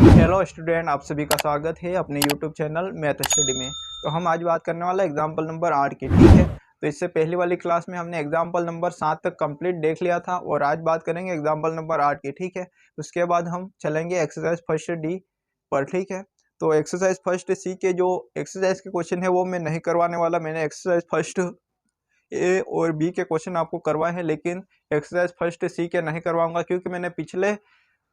Hello student, आप सभी का स्वागत है अपने यूट्यूब चैनल मैथ स्टडी में। तो हम आज बात करने वाला एग्जाम्पल नंबर 8 की, ठीक है। तो इससे पहली वाली क्लास में हमने एग्जाम्पल नंबर 7 तक कंप्लीट देख लिया था और आज बात करेंगे एग्जाम्पल नंबर 8 की, ठीक है। उसके बाद हम चलेंगे एक्सरसाइज फर्स्ट डी पर, ठीक है। तो एक्सरसाइज फर्स्ट सी के जो एक्सरसाइज के क्वेश्चन है वो मैं नहीं करवाने वाला। मैंने एक्सरसाइज फर्स्ट ए और बी के क्वेश्चन आपको करवाए हैं, लेकिन एक्सरसाइज फर्स्ट सी के नहीं करवाऊंगा क्योंकि मैंने पिछले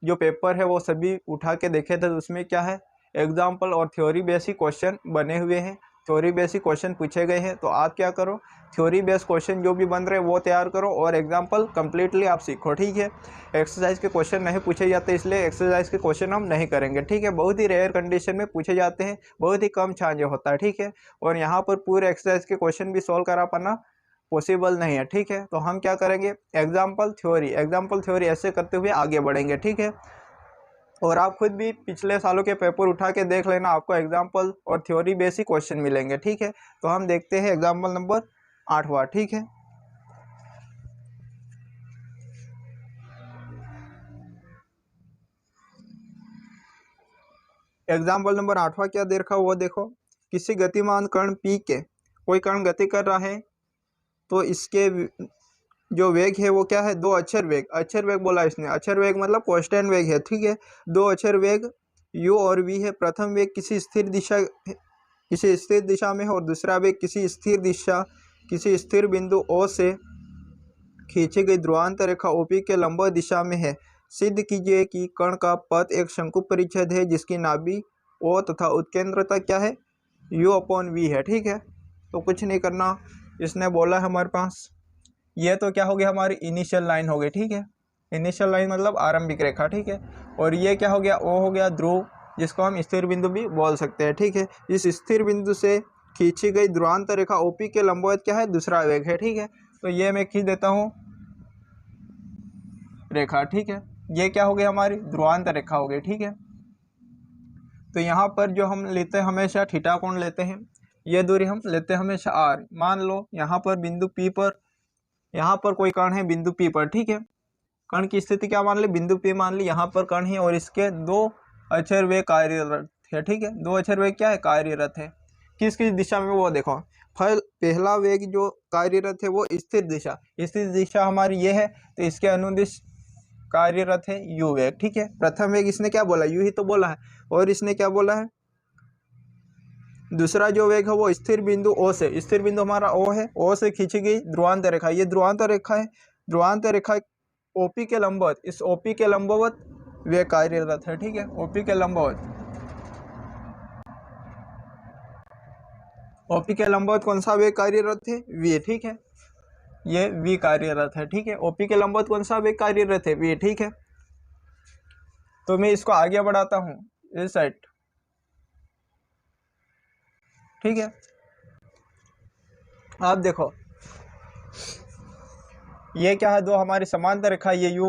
जो पेपर है वो सभी उठा के देखे थे। तो उसमें क्या है, एग्जाम्पल और थ्योरी बेसिक क्वेश्चन बने हुए हैं, थ्योरी बेसिक क्वेश्चन पूछे गए हैं। तो आप क्या करो, थ्योरी बेस्ड क्वेश्चन जो भी बन रहे हैं वो तैयार करो और एग्जाम्पल कम्प्लीटली आप सीखो, ठीक है। एक्सरसाइज के क्वेश्चन नहीं पूछे जाते, इसलिए एक्सरसाइज के क्वेश्चन हम नहीं करेंगे, ठीक है। बहुत ही रेयर कंडीशन में पूछे जाते हैं, बहुत ही कम चांस होता है, ठीक है। और यहाँ पर पूरे एक्सरसाइज के क्वेश्चन भी सॉल्व करा पाना पॉसिबल नहीं है, ठीक है। तो हम क्या करेंगे, एग्जाम्पल थ्योरी ऐसे करते हुए आगे बढ़ेंगे, ठीक है। और आप खुद भी पिछले सालों के पेपर उठा के देख लेना, आपको एग्जाम्पल और थ्योरी बेसिक क्वेश्चन मिलेंगे, ठीक है। तो हम देखते हैं एग्जाम्पल नंबर 8वां, ठीक है। एग्जाम्पल नंबर 8वां क्या दे रखा वो देखो। किसी गतिमान कण P के कोई कण गति कर रहा है तो इसके जो वेग है वो क्या है, दो अक्षर वेग बोला इसने। अक्षर वेग मतलब कांस्टेंट वेग है, ठीक है। दो अक्षर वेग u और v है। प्रथम वेग किसी स्थिर दिशा में है और दूसरा वेग किसी स्थिर बिंदु O से खींची गई ध्रुवांतर रेखा OP के लंबवत दिशा में है। सिद्ध कीजिए कि कण का पथ एक शंकु परिच्छेद है जिसकी नाभि O तथा उत्केंद्रता क्या है, u/v है, ठीक है। तो कुछ नहीं करना, इसने बोला है हमारे पास ये तो क्या हो गया, हमारी इनिशियल लाइन हो गई, ठीक है। इनिशियल लाइन मतलब आरंभिक रेखा, ठीक है। और ये क्या हो गया, ओ हो गया ध्रुव, जिसको हम स्थिर बिंदु भी बोल सकते हैं, ठीक है। इस स्थिर बिंदु से खींची गई ध्रुवांतर रेखा OP के लंबवत क्या है, दूसरा वेग है, ठीक है। तो ये मैं खींच देता हूँ रेखा, ठीक है। ये क्या हो गया, हमारी ध्रुवांतर रेखा हो गई, ठीक है। तो यहाँ पर जो हम लेते हैं हमेशा थीटा कोण लेते हैं, ये दूरी हम लेते हैं हमेशा r। मान लो यहाँ पर बिंदु P पर, यहाँ पर कोई कण है बिंदु P पर, ठीक है। कण की स्थिति क्या मान ली, बिंदु P मान ली। यहाँ पर कण है और इसके दो अक्षर वेग कार्यरत है, ठीक है। दो अक्षर वेग क्या है, कार्यरत है। किस किस दिशा में वो देखो। पहला वेग जो कार्यरत है वो स्थिर दिशा हमारी ये है, तो इसके अनुदिश कार्यरत है u वेग, ठीक है। प्रथम वेग इसने क्या बोला, u ही तो बोला है। और इसने क्या बोला है, दूसरा जो वेग है वो स्थिर बिंदु O से, स्थिर बिंदु हमारा O है, O से खींची गई ध्रुवांतर रेखा, ये ध्रुवांतर रेखा है। ध्रुवांतर रेखा OP के लंबवत, इस OP के लंबवत वेग कार्यरत है, ठीक है। OP के लंबवत कौन सा वेग कार्यरत है, v, ठीक है। ये v कार्यरत है, ठीक है। OP के लंबवत कौन सा वेग कार्यरत है, v, ठीक है। तो मैं इसको आगे बढ़ाता हूँ इस साइड, ठीक है। आप देखो ये क्या है, दो हमारी समांतर रेखा, ये ये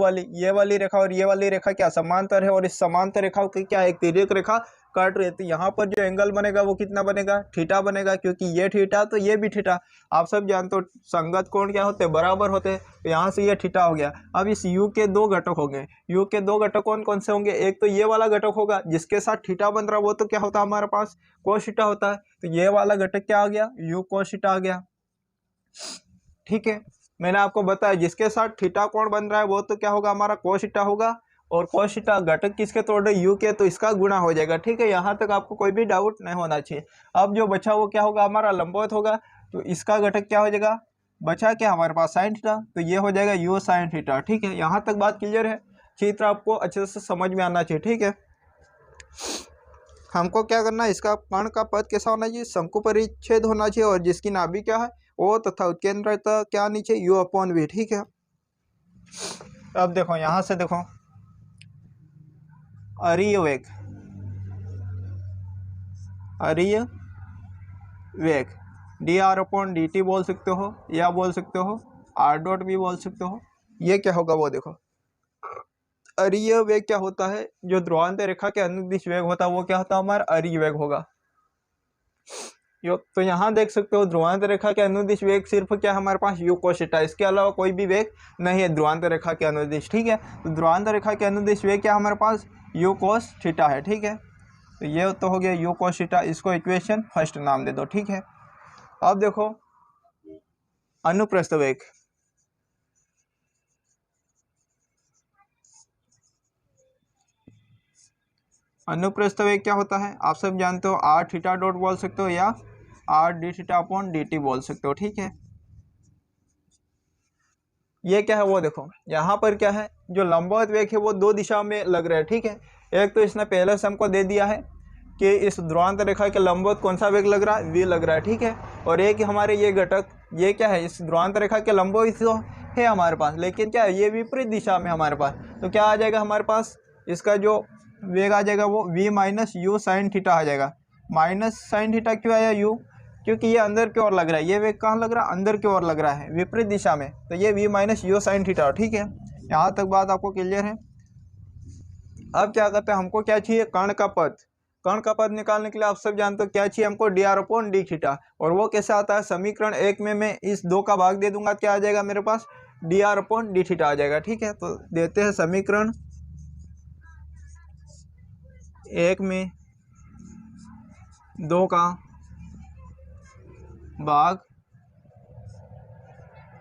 वाली रेखा और ये वाली रेखा क्या समांतर है। और इस समांतर रेखा की क्या एक तिर्यक रेखा काट रही थी। यहाँ पर जो एंगल बनेगा वो कितना बनेगा, थीटा बनेगा, क्योंकि ये थीटा तो ये भी थीटा। आप सब जानते हो संगत कोण क्या होते हैं, बराबर होते हैं। तो यहाँ से ये थीटा हो गया। अब इस u के दो घटक होंगे, u के दो घटक कौन कौन से होंगे, एक तो ये वाला घटक होगा जिसके साथ थीटा बन रहा है, वो तो क्या होता है हमारे पास, कोस थीटा होता है। तो ये वाला घटक क्या आ गया, u कोस थीटा आ गया, ठीक है। मैंने आपको बताया जिसके साथ थीटा कोण बन रहा है वो तो क्या होगा, हमारा कोस थीटा होगा। और कोस थीटा घटक किसके तोड़ रहे, u के, तो इसका गुणा हो जाएगा, ठीक है। यहाँ तक आपको कोई भी डाउट नहीं होना चाहिए। अब जो बचा वो क्या होगा, हमारा लंबवत होगा, तो इसका घटक क्या हो जाएगा, बचा क्या हमारे पास साइन थीटा, तो ये हो जाएगा u साइन थीटा, ठीक है। यहाँ तक बात क्लियर है, चित्र आपको अच्छे से समझ में आना चाहिए, ठीक है। हमको क्या करना है, इसका कण का पथ कैसा होना चाहिए, शंकु परिच्छेद होना चाहिए और जिसकी नाभि क्या है O तथा उत्केंद्रता क्या नीचे u/v, ठीक है। अब देखो यहाँ से देखो, अरीय वेग dr/dt बोल सकते हो या बोल सकते हो r.v भी बोल सकते हो। ये क्या होगा वो देखो, अरीय वेग क्या होता है, जो ध्रुवांतर रेखा के अनुदिश वेग होता है वो क्या होता है, हमारा अरीय वेग होगा। तो यहाँ देख सकते हो ध्रुवांतर रेखा के अनुदिश वेग सिर्फ क्या हमारे पास u कोस थीटा, इसके अलावा कोई भी वेग नहीं है ध्रुवांतर रेखा के अनुदिश, ठीक है। तो ध्रुवांतर रेखा के अनुदिश वेग क्या हमारे पास यू कोस थीटा है, ठीक है। तो ये तो हो गया यू कोस थीटा, इसको इक्वेशन फर्स्ट नाम दे दो, ठीक है। अब देखो अनुप्रस्थ वेग, अनुप्रस्थ वेग क्या होता है आप सब जानते हो, आर थीटा डॉट बोल सकते हो या R D theta upon D T बोल सकते हो, ठीक है। ये क्या है वो देखो, यहाँ पर क्या है, जो लंबवत वेग है वो दो दिशा में लग रहा है, ठीक है। एक तो इसने पहले से हमको दे दिया है कि इस ध्रुवांतर रेखा के लंबवत कौन सा वेग लग रहा है, वी लग रहा है, ठीक है। और एक हमारे ये घटक, ये क्या है, इस ध्रुवांतर रेखा के लंबवत तो है हमारे पास, लेकिन क्या है ये विपरीत दिशा में हमारे पास। तो क्या आ जाएगा हमारे पास, इसका जो वेग आ जाएगा वो v minus u sine theta आ जाएगा। माइनस साइन थीटा क्यों आया u, क्योंकि ये अंदर की ओर लग रहा है, ये वेग कहाँ लग रहा है, अंदर की ओर लग रहा है, विपरीत दिशा में। तो ये v minus u sine theta, ठीक है। यहाँ तक बात आपको क्लियर है। अब क्या करते हैं, हमको क्या चाहिए, कर्ण का पद। कर्ण का पद निकालने के लिए आप सब जानते हो क्या चाहिए हमको, D r upon d theta. और वो कैसे आता है, समीकरण 1 में मैं इस 2 का भाग दे दूंगा, क्या आ जाएगा मेरे पास, d r upon d theta आ जाएगा, ठीक है। तो देते हैं समीकरण 1 में 2 का भाग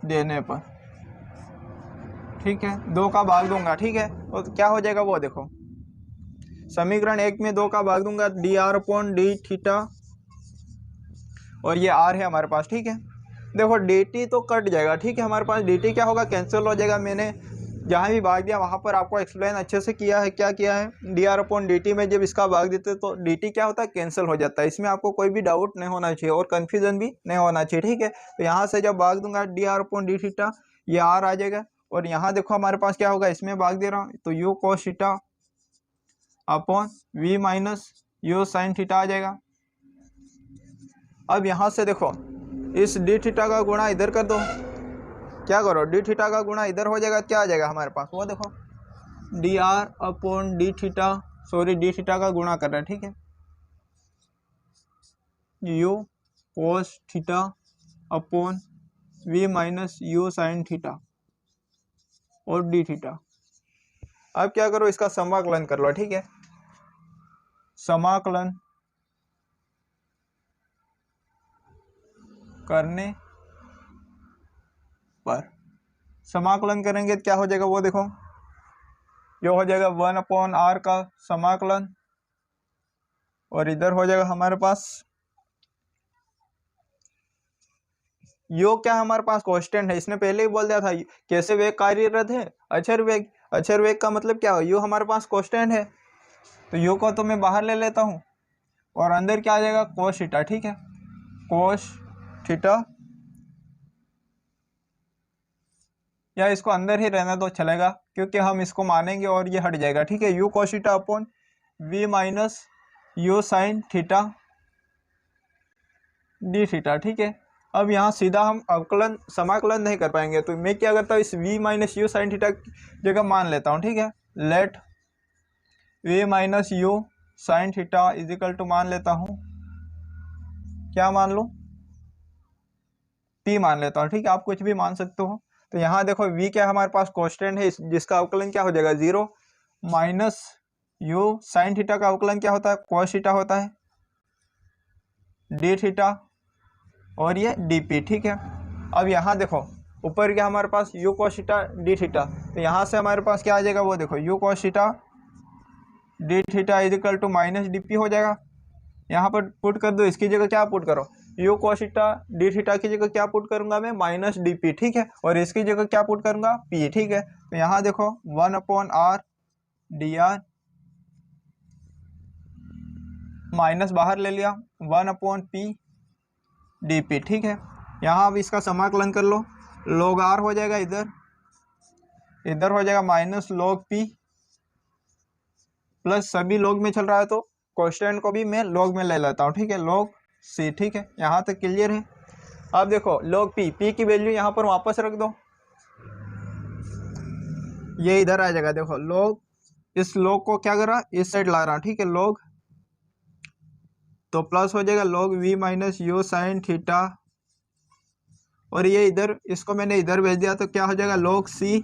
देने पर, ठीक है, 2 का भाग दूंगा, ठीक है। तो क्या हो जाएगा वो देखो, समीकरण 1 में 2 का भाग दूंगा, D r upon d theta, और ये आर है हमारे पास, ठीक है। देखो डी टी तो कट जाएगा, ठीक है, हमारे पास डी टी क्या होगा, कैंसिल हो जाएगा। मैंने जहाँ भी भाग दिया वहाँ पर आपको एक्सप्लेन अच्छे से किया है, क्या किया है, D r upon D T में जब इसका भाग देते तो डी टी क्या होता है, कैंसिल हो जाता है। इसमें आपको कोई भी डाउट नहीं होना चाहिए और कन्फ्यूजन भी नहीं होना चाहिए, ठीक है। तो यहाँ से जब भाग दूंगा D r upon d theta, ये आर आ जाएगा। और यहाँ देखो हमारे पास क्या होगा, इसमें भाग दे रहा हूँ तो u cos theta upon v minus u sine theta आ जाएगा। अब यहाँ से देखो इस डी थीटा का गुणा इधर कर दो, क्या करो, डी थीटा का गुणा इधर हो जाएगा, क्या आ जाएगा हमारे पास वो देखो, d r upon d theta, sorry d theta का गुणा कर रहा है, ठीक है, u cos theta upon v minus u sine theta और डी थीटा। अब क्या करो, इसका समाकलन कर लो, ठीक है। समाकलन करने पर, समाकलन करेंगे क्या हो जाएगा वो देखो, जो हो जाएगा 1 अपॉन आर का समाकलन, और इधर हो जाएगा हमारे पास यो, क्या हमारे पास कांस्टेंट है, इसने पहले ही बोल दिया था कैसे वेग कार्यरत है, अचर वेग। अचर वेग का मतलब क्या हो, यू हमारे पास कांस्टेंट है, तो यू को तो मैं बाहर ले लेता हूँ और अंदर क्या आ जाएगा, कोस थीटा, ठीक है, कोस थीटा, या इसको अंदर ही रहना तो चलेगा क्योंकि हम इसको मानेंगे और ये हट जाएगा, ठीक है। U cos theta upon v minus u sine theta d theta, ठीक है। अब यहाँ सीधा हम अवकलन समाकलन नहीं कर पाएंगे, तो मैं क्या करता हूँ, इस v minus u sine theta जगह मान लेता हूँ, ठीक है। Let v minus u sine theta is equal to मान लेता हूँ, क्या मान लूँ, p मान लेता हूँ, ठीक है, आप कुछ भी मान सकते हो। तो यहाँ देखो v क्या हमारे पास कांस्टेंट है, जिसका अवकलन क्या हो जाएगा 0, माइनस यू साइन थीटा का अवकलन क्या होता है, cos थीटा होता है, डी थीटा और ये dp, ठीक है। अब यहाँ देखो ऊपर क्या हमारे पास u cos theta d theta, तो यहाँ से हमारे पास क्या आ जाएगा वो देखो, u cos theta d theta is equal to minus dp हो जाएगा। यहाँ पर पुट कर दो, इसकी जगह क्या पुट करो, u cos theta d theta की जगह क्या पुट करूँगा मैं, माइनस dp, ठीक है, और इसकी जगह क्या पुट करूँगा, p, ठीक है। तो यहाँ देखो 1 upon R D R, minus बाहर ले लिया, 1 अपॉन p dp, ठीक है। यहाँ अब इसका समाकलन कर लो, log r हो जाएगा, इधर हो जाएगा माइनस log p, प्लस सभी log में चल रहा है तो कांस्टेंट को भी मैं log में ले लेता हूँ, ठीक है, log c, ठीक है। यहाँ तक क्लियर है। अब देखो log p की वैल्यू यहाँ पर वापस रख दो, ये इधर आ जाएगा, देखो log, इस log को क्या कर रहा, इस साइड ला रहा, ठीक है, log, तो प्लस हो जाएगा log v minus u sine theta, और ये इधर इसको मैंने इधर भेज दिया तो क्या हो जाएगा log c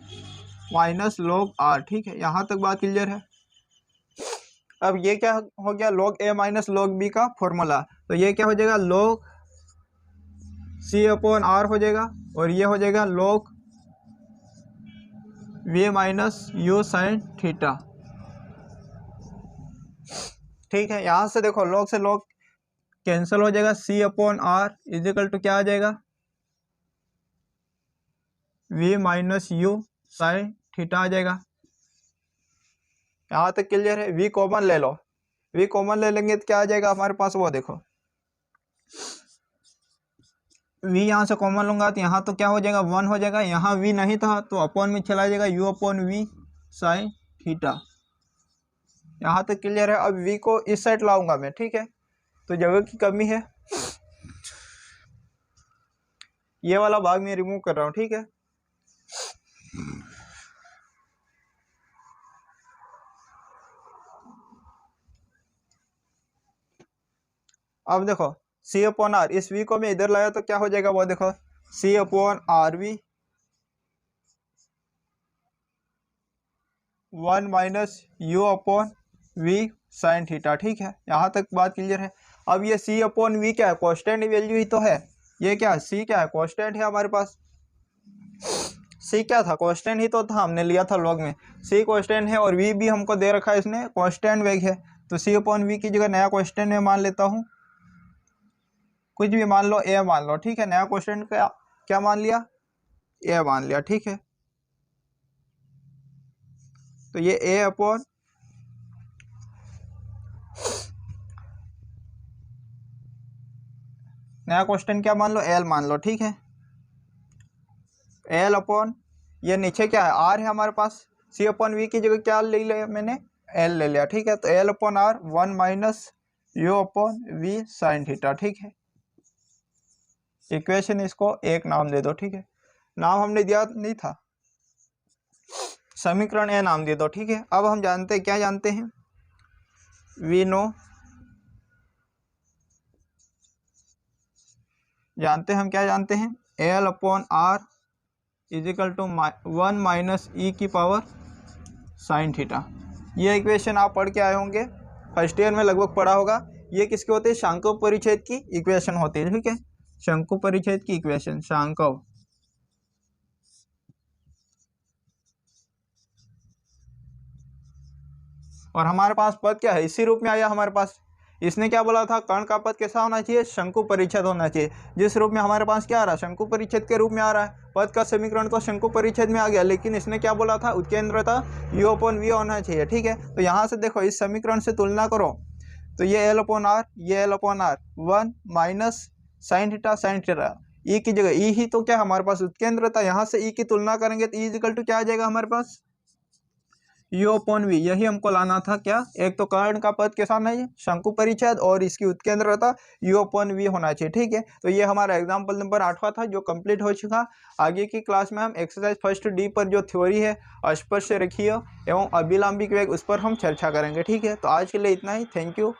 minus log r, ठीक है। यहाँ तक बात क्लियर है। अब ये क्या हो गया, log a minus log b का फॉर्मूला। तो ये क्या हो जाएगा, log c अपॉन r हो जाएगा, और ये हो जाएगा log v minus u sine theta. ठीक है, यहाँ से देखो log से log कैंसिल हो जाएगा, c upon r equal to क्या आ जाएगा, v minus u sine theta आ जाएगा। यहाँ तक क्लियर है। v कॉमन ले लो, v कॉमन ले लेंगे तो क्या आ जाएगा हमारे पास, वो देखो v यहाँ से कॉमन लूंगा तो यहाँ तो क्या हो जाएगा, 1 हो जाएगा। यहाँ v नहीं था तो अपॉन में चला जाएगा, u upon v sine theta. यहाँ तक क्लियर है। अब v को इस साइड लाऊंगा मैं, ठीक है, तो जगह की कमी है, ये वाला भाग मैं रिमूव कर रहा हूँ, ठीक है। अब देखो c अपॉन r, इस v को मैं इधर लाया तो क्या हो जाएगा, वो देखो c upon r v 1 minus u upon v sine theta. ठीक है, यहाँ तक बात क्लियर है। अब ये c अपॉन वी क्या है, कॉन्स्टेंट वैल्यू ही तो है। ये क्या है, c क्या है, कॉन्स्टेंट है हमारे पास। c क्या था, कॉन्स्टेंट ही तो था, हमने लिया था लॉग में। c कॉन्स्टेंट है और v भी हमको दे रखा है इसने, कॉन्स्टेंट वेग है। तो c अपॉन वी की जगह नया कॉन्स्टेंट में मान लेता हूँ, कुछ भी मान लो, a मान लो, ठीक है। नया कॉन्स्टेंट का क्या मान लिया, a मान लिया, ठीक है। तो ये a अपॉन नया क्वेश्चन क्या मान लो, एल मान लो, ठीक है। एल अपॉन ये नीचे क्या है, आर है हमारे पास। सी अपॉन वी की जगह क्या ले लिया मैंने, एल ले लिया, ठीक है। तो l upon are 1 minus u upon v sine theta, ठीक है। इक्वेशन इसको एक नाम दे दो, ठीक है। नाम हमने दिया नहीं था, समीकरण ए नाम दे दो, ठीक है। अब हम जानते हैं, क्या जानते हैं, वी नो, जानते हैं हम क्या जानते हैं, L upon R equal to 1 minus e की पावर साइन थीटा। ये इक्वेशन आप पढ़ के आए होंगे, फर्स्ट ईयर में लगभग पढ़ा होगा। ये किसके होते हैं, शंकु परिच्छेद की इक्वेशन होती है, ठीक है। शंकु परिच्छेद की इक्वेशन, शंकु। और हमारे पास पद क्या है, इसी रूप में आया हमारे पास। इसने क्या बोला था, कर्ण का पद कैसा होना चाहिए, शंकु परिच्छेद होना चाहिए। जिस रूप में हमारे पास क्या आ रहा है, शंकु परिच्छेद के रूप में आ रहा है। पद का समीकरण तो शंकु परिच्छेद में आ गया, लेकिन इसने क्या बोला था, उत्केंद्रता u अपॉन वी होना चाहिए, ठीक है। तो यहाँ से देखो, इस समीकरण से तुलना करो, तो ये एल अपॉन आर, ये L upon are 1 minus sine theta, sine theta e की जगह ई ही तो क्या हमारे पास उत्केंद्रता। यहाँ से ई की तुलना करेंगे तो ई इक्वल टू क्या आ जाएगा हमारे पास, u अपॉन वी। यही हमको लाना था, क्या, एक तो कर्ण का पद के सामने है शंकु परिच्छेद, और इसकी उत्केंद्रता u अपॉन वी होना चाहिए, ठीक है। तो ये हमारा एग्जाम्पल नंबर 8वां था, जो कंप्लीट हो चुका। आगे की क्लास में हम एक्सरसाइज फर्स्ट डी पर जो थ्योरी है अस्पर्श रेखीय एवं अभिलंबिक वेग, उस पर हम चर्चा करेंगे, ठीक है। तो आज के लिए इतना ही, थैंक यू।